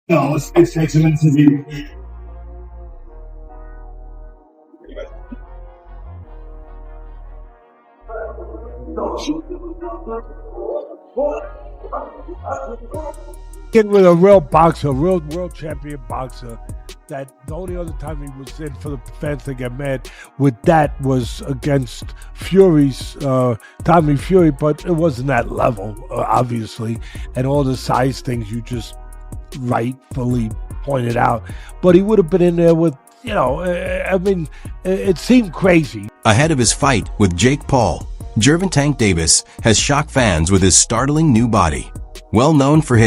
No, it's takes a minute to view. Getting with a real boxer, a real world champion boxer, that the only other time he was in for the fans to get mad with that was against Fury's, Tommy Fury, but it wasn't that level, obviously, and all the size things you just rightfully pointed out. But he would have been in there with, you know, I mean, it seemed crazy. Ahead of his fight with Jake Paul, Gervonta Davis has shocked fans with his startling new body. Well known for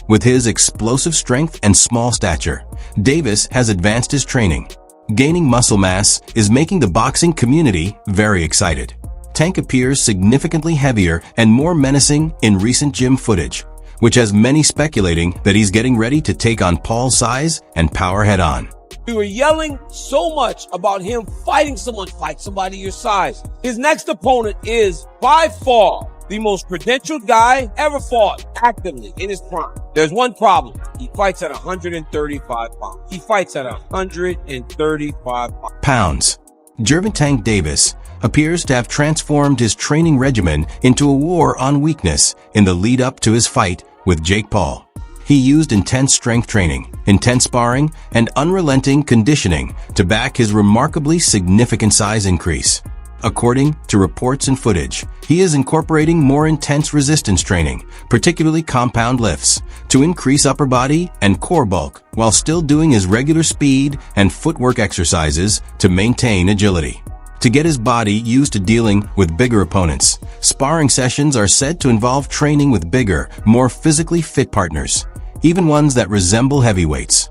with his explosive strength and small stature, Davis has advanced his training. Gaining muscle mass is making the boxing community very excited. Tank appears significantly heavier and more menacing in recent gym footage, which has many speculating that he's getting ready to take on Paul's size and power head-on. We were yelling so much about him fighting someone, fight somebody your size. His next opponent is, by far, the most credentialed guy ever fought actively in his prime. There's one problem. He fights at 135 pounds. He fights at 135 pounds. Gervonta Davis appears to have transformed his training regimen into a war on weakness in the lead up to his fight with Jake Paul. He used intense strength training, intense sparring, and unrelenting conditioning to back his remarkably significant size increase. According to reports and footage, he is incorporating more intense resistance training, particularly compound lifts, to increase upper body and core bulk while still doing his regular speed and footwork exercises to maintain agility. To get his body used to dealing with bigger opponents, sparring sessions are said to involve training with bigger, more physically fit partners, even ones that resemble heavyweights.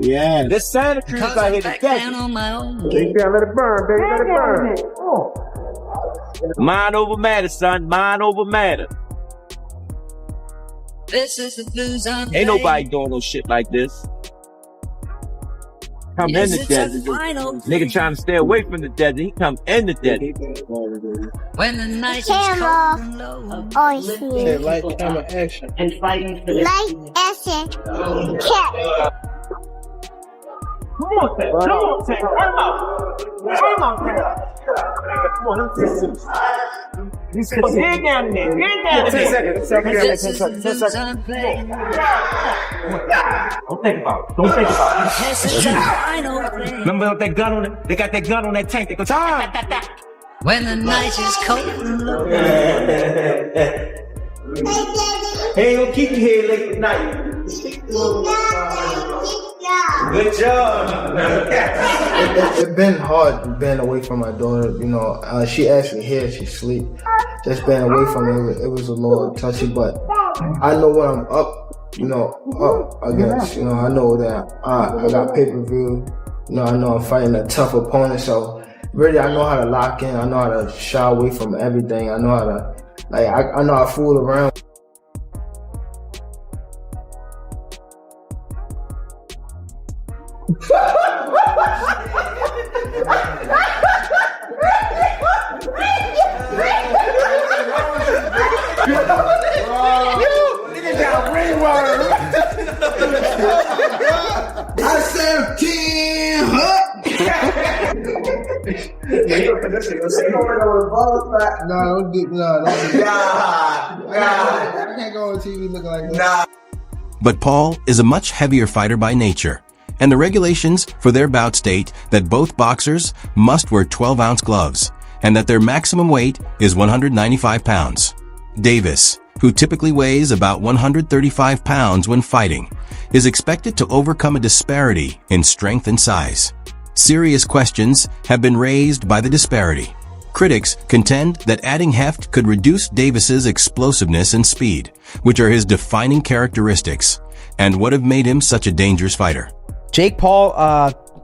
Yeah, this Santa Cruz out here to catch it. Let it burn, baby, let it burn. Oh. Mind over matter, son. Mind over matter. This is the blues on. Ain't nobody doing no shit like this. Come in the desert. Nigga trying to stay away from the desert. He come in the desert. When the night is cold and low. Say light, camera, action. And fighting for the Light, action, cat. Come on, Ted. Come on, Ted. Come on, Ted. Come on, get down in there. Get down in there. 10 seconds. 10 seconds. Don't think about it. Don't think about it. Remember that gun on it? They got that gun on that tank. They go, When the night is cold and low. He ain't gonna keep you here late at night. Good job. It's been hard being away from my daughter. You know, she actually here, she sleep. Just being away from her, it was a little touchy, but I know when I'm up, you know, up against, you know, I know that I got pay-per-view. You know, I know I'm fighting a tough opponent, so really I know how to lock in. I know how to shy away from everything. I know how to, like, I know how to fool around. I said 10, huh? I can't go on TV looking like that. But Paul is a much heavier fighter by nature, and the regulations for their bout state that both boxers must wear 12-ounce gloves and that their maximum weight is 195 pounds. Davis, who typically weighs about 135 pounds when fighting, is expected to overcome a disparity in strength and size. Serious questions have been raised by the disparity. Critics contend that adding heft could reduce Davis's explosiveness and speed, which are his defining characteristics, and what have made him such a dangerous fighter. Jake Paul,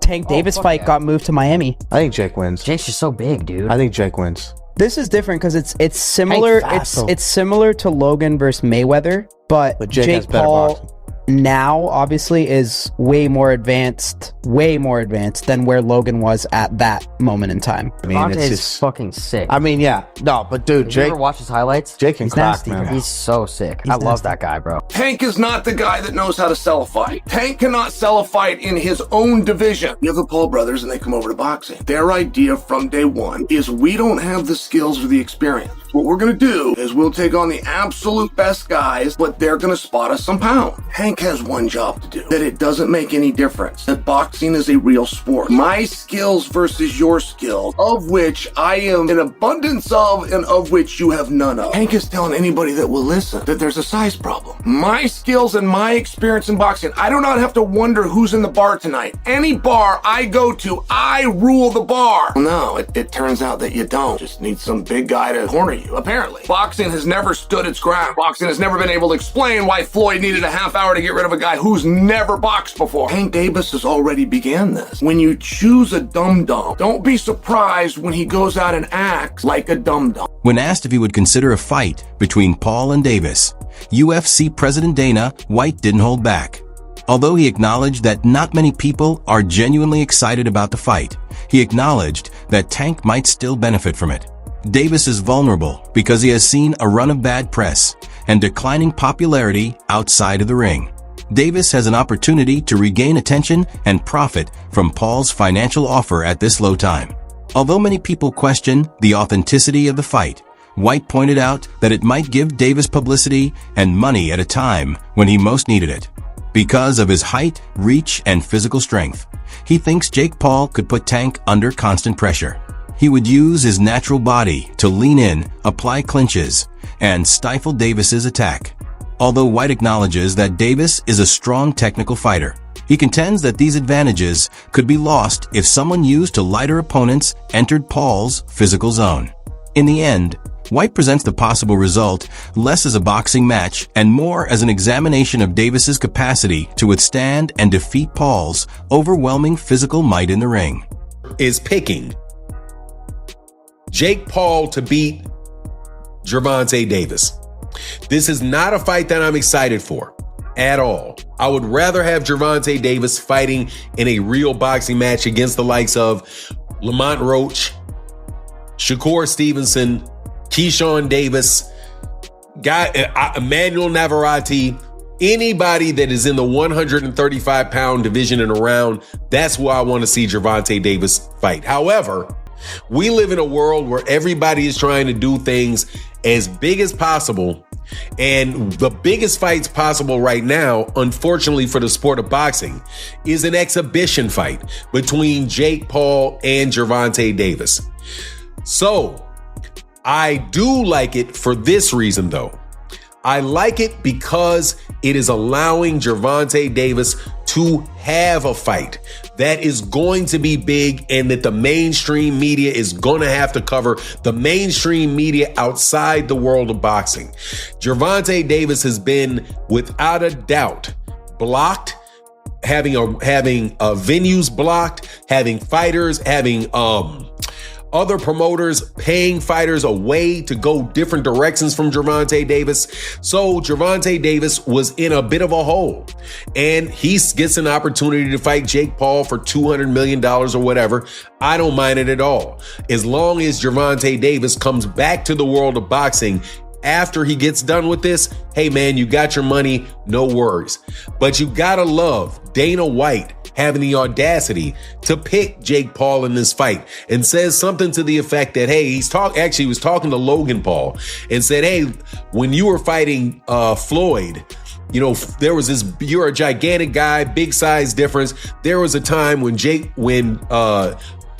Tank Davis fight got moved to Miami. I think Jake wins. Jake's just so big, dude. I think Jake wins. This is different because it's similar. It's similar to Logan versus Mayweather, but Jake has better Paul. boxing. now obviously is way more advanced than where Logan was at that moment in time. I mean, it's just fucking sick. I mean, yeah, no, but dude, Did Jake, you ever watch his highlights? Jake can He's crack, nasty, man. bro. He's so sick. I love that guy, bro. Tank is not the guy that knows how to sell a fight. Tank cannot sell a fight in his own division. You have the Paul brothers and they come over to boxing. Their idea from day one is we don't have the skills or the experience. What we're gonna do is we'll take on the absolute best guys, but they're gonna spot us some pound. Hank has one job to do, that it doesn't make any difference, that boxing is a real sport. My skills versus your skills, of which I am an abundance of and of which you have none of. Hank is telling anybody that will listen that there's a size problem. My skills and my experience in boxing, I do not have to wonder who's in the bar tonight. Any bar I go to, I rule the bar. No, it turns out that you don't. Just need some big guy to corner you, apparently. Boxing has never stood its ground. Boxing has never been able to explain why Floyd needed a half hour to get rid of a guy who's never boxed before. Tank Davis has already began this. When you choose a dum-dum, don't be surprised when he goes out and acts like a dum-dum. When asked if he would consider a fight between Paul and Davis, UFC President Dana White didn't hold back. Although he acknowledged that not many people are genuinely excited about the fight, he acknowledged that Tank might still benefit from it. Davis is vulnerable because he has seen a run of bad press and declining popularity outside of the ring. Davis has an opportunity to regain attention and profit from Paul's financial offer at this low time. Although many people question the authenticity of the fight, White pointed out that it might give Davis publicity and money at a time when he most needed it. Because of his height, reach, and physical strength, he thinks Jake Paul could put Tank under constant pressure. He would use his natural body to lean in, apply clinches, and stifle Davis's attack. Although White acknowledges that Davis is a strong technical fighter, he contends that these advantages could be lost if someone used to lighter opponents entered Paul's physical zone. In the end, White presents the possible result less as a boxing match and more as an examination of Davis's capacity to withstand and defeat Paul's overwhelming physical might in the ring. Is picking Jake Paul to beat Gervonta Davis. This is not a fight that I'm excited for at all. I would rather have Gervonta Davis fighting in a real boxing match against the likes of Lamont Roach, Shakur Stevenson, Keyshawn Davis, Emmanuel Navarrete, anybody that is in the 135-pound division and around. That's where I want to see Gervonta Davis fight. However, we live in a world where everybody is trying to do things as big as possible. And the biggest fights possible right now, unfortunately for the sport of boxing, is an exhibition fight between Jake Paul and Gervonta Davis. So I do like it for this reason, though. I like it because it is allowing Gervonta Davis to have a fight that is going to be big and that the mainstream media is going to have to cover, the mainstream media outside the world of boxing. Gervonta Davis has been, without a doubt, blocked, having venues blocked, having fighters, having other promoters paying fighters away to go different directions from Gervonta Davis. So Gervonta Davis was in a bit of a hole, and he gets an opportunity to fight Jake Paul for $200 million or whatever. I don't mind it at all. As long as Gervonta Davis comes back to the world of boxing after he gets done with this, hey man, you got your money, no worries. But you gotta love Dana White having the audacity to pick Jake Paul in this fight and says something to the effect that, hey, he was talking to Logan Paul and said, hey, when you were fighting Floyd, you know, there was this, you're a gigantic guy, big size difference. There was a time when Floyd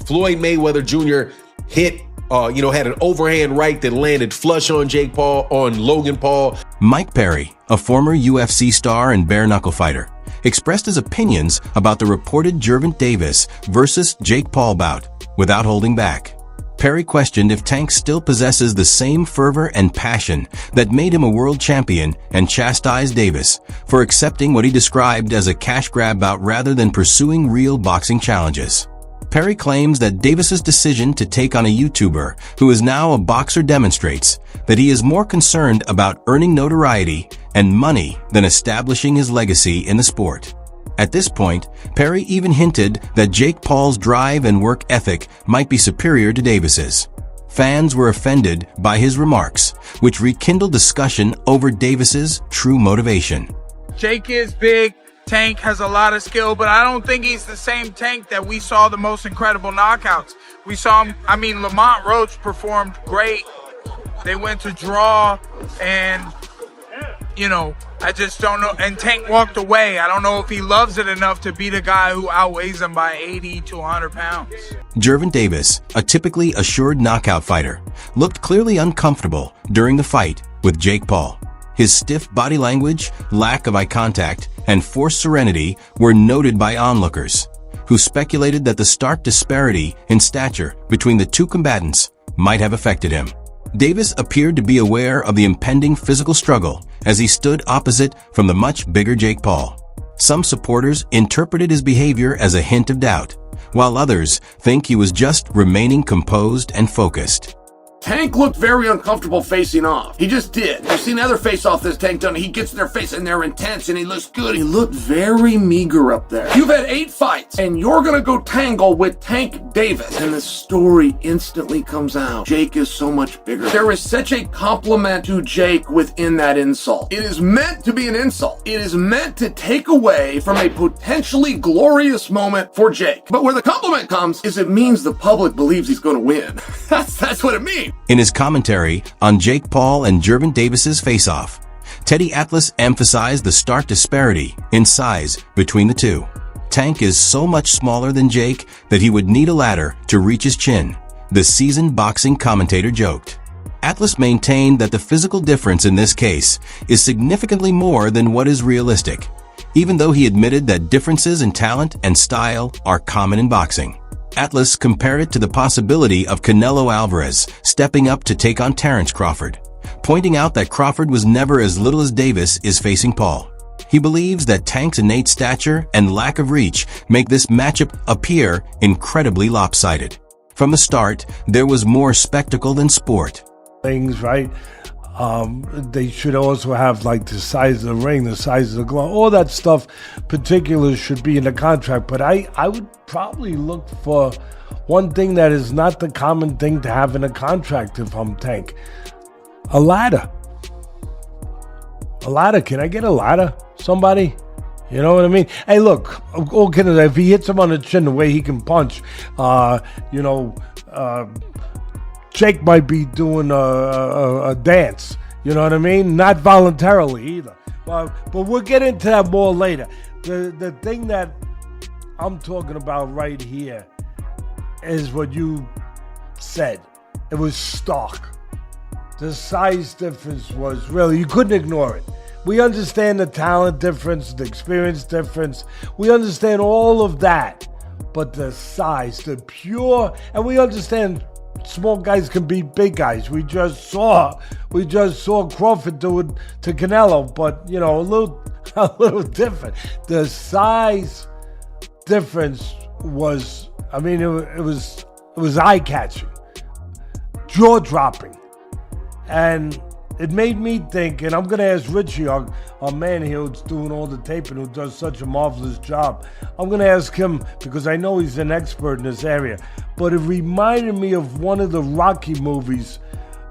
Mayweather Jr. had an overhand right that landed flush on Logan Paul. Mike Perry, a former UFC star and bare knuckle fighter, expressed his opinions about the reported Gervonta Davis versus Jake Paul bout without holding back. Perry questioned if Tank still possesses the same fervor and passion that made him a world champion and chastised Davis for accepting what he described as a cash grab bout rather than pursuing real boxing challenges. Perry claims that Davis's decision to take on a YouTuber who is now a boxer demonstrates that he is more concerned about earning notoriety and money than establishing his legacy in the sport. At this point, Perry even hinted that Jake Paul's drive and work ethic might be superior to Davis's. Fans were offended by his remarks, which rekindled discussion over Davis's true motivation. Jake is big. Tank has a lot of skill, but I don't think he's the same Tank that we saw the most incredible knockouts. We saw him, Lamont Roach performed great. They went to draw, and, I just don't know. And Tank walked away. I don't know if he loves it enough to beat a guy who outweighs him by 80 to 100 pounds. Gervonta Davis, a typically assured knockout fighter, looked clearly uncomfortable during the fight with Jake Paul. His stiff body language, lack of eye contact, and forced serenity were noted by onlookers, who speculated that the stark disparity in stature between the two combatants might have affected him. Davis appeared to be aware of the impending physical struggle as he stood opposite from the much bigger Jake Paul. Some supporters interpreted his behavior as a hint of doubt, while others think he was just remaining composed and focused. Tank looked very uncomfortable facing off. He just did. I've seen other face-off this Tank done. He gets in their face and they're intense and he looks good. He looked very meager up there. You've had 8 fights and you're gonna go tangle with Tank Davis. And the story instantly comes out. Jake is so much bigger. There is such a compliment to Jake within that insult. It is meant to be an insult. It is meant to take away from a potentially glorious moment for Jake. But where the compliment comes is it means the public believes he's gonna win. That's what it means. In his commentary on Jake Paul and Gervonta Davis's face-off, Teddy Atlas emphasized the stark disparity in size between the two. Tank is so much smaller than Jake that he would need a ladder to reach his chin, the seasoned boxing commentator joked. Atlas maintained that the physical difference in this case is significantly more than what is realistic, even though he admitted that differences in talent and style are common in boxing. Atlas compared it to the possibility of Canelo Alvarez stepping up to take on Terrence Crawford, pointing out that Crawford was never as little as Davis is facing Paul. He believes that Tank's innate stature and lack of reach make this matchup appear incredibly lopsided. From the start, there was more spectacle than sport. Things, right? They should also have like the size of the ring, the size of the glove, all that stuff. Particulars should be in the contract. But I would probably look for one thing that is not the common thing to have in a contract if I'm Tank. A ladder. A ladder. Can I get a ladder? Somebody? You know what I mean? Hey, look, if he hits him on the chin the way he can punch, Jake might be doing a dance, you know what I mean? Not voluntarily either. But we'll get into that more later. The thing that I'm talking about right here is what you said. It was stark. The size difference was really, you couldn't ignore it. We understand the talent difference, the experience difference. We understand all of that. But the size, the pure, and we understand small guys can beat big guys. We just saw Crawford do it to Canelo, but a little different. The size difference was, it was eye-catching, jaw-dropping, and it made me think. And I'm gonna ask Richie, our man here who's doing all the taping, who does such a marvelous job. I'm gonna ask him because I know he's an expert in this area. But it reminded me of one of the Rocky movies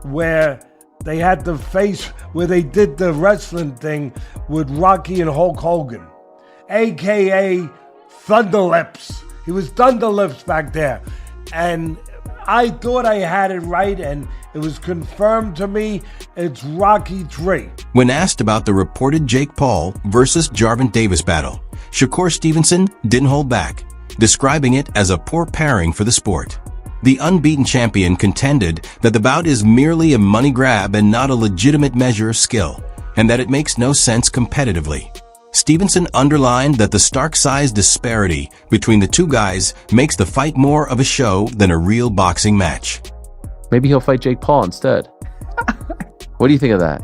where they had the face, where they did the wrestling thing with Rocky and Hulk Hogan, AKA Thunderlips. He was Thunderlips back there. And I thought I had it right, and it was confirmed to me. It's Rocky 3. When asked about the reported Jake Paul versus Gervonta Davis battle, Shakur Stevenson didn't hold back, describing it as a poor pairing for the sport. The unbeaten champion contended that the bout is merely a money grab and not a legitimate measure of skill, and that it makes no sense competitively. Stevenson underlined that the stark size disparity between the two guys makes the fight more of a show than a real boxing match. Maybe he'll fight Jake Paul instead. What do you think of that?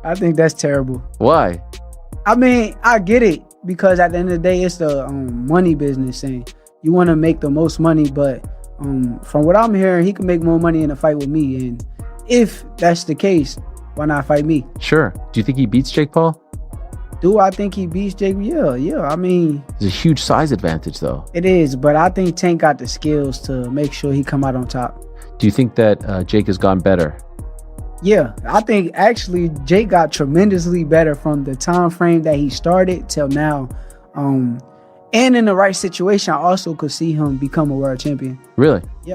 I think that's terrible. Why? I get it, because at the end of the day, it's the money business, and you want to make the most money. But from what I'm hearing, he can make more money in a fight with me. And if that's the case, Why not fight me? Sure. Do you think he beats Jake Paul? Do I think he beats Jake? Yeah. I mean, there's a huge size advantage, though. It is, but I think Tank got the skills to make sure he come out on top. Do you think that Jake has gone better? Yeah, I think actually Jake got tremendously better from the time frame that he started till now. And in the right situation, I also could see him become a world champion. Really? Yeah.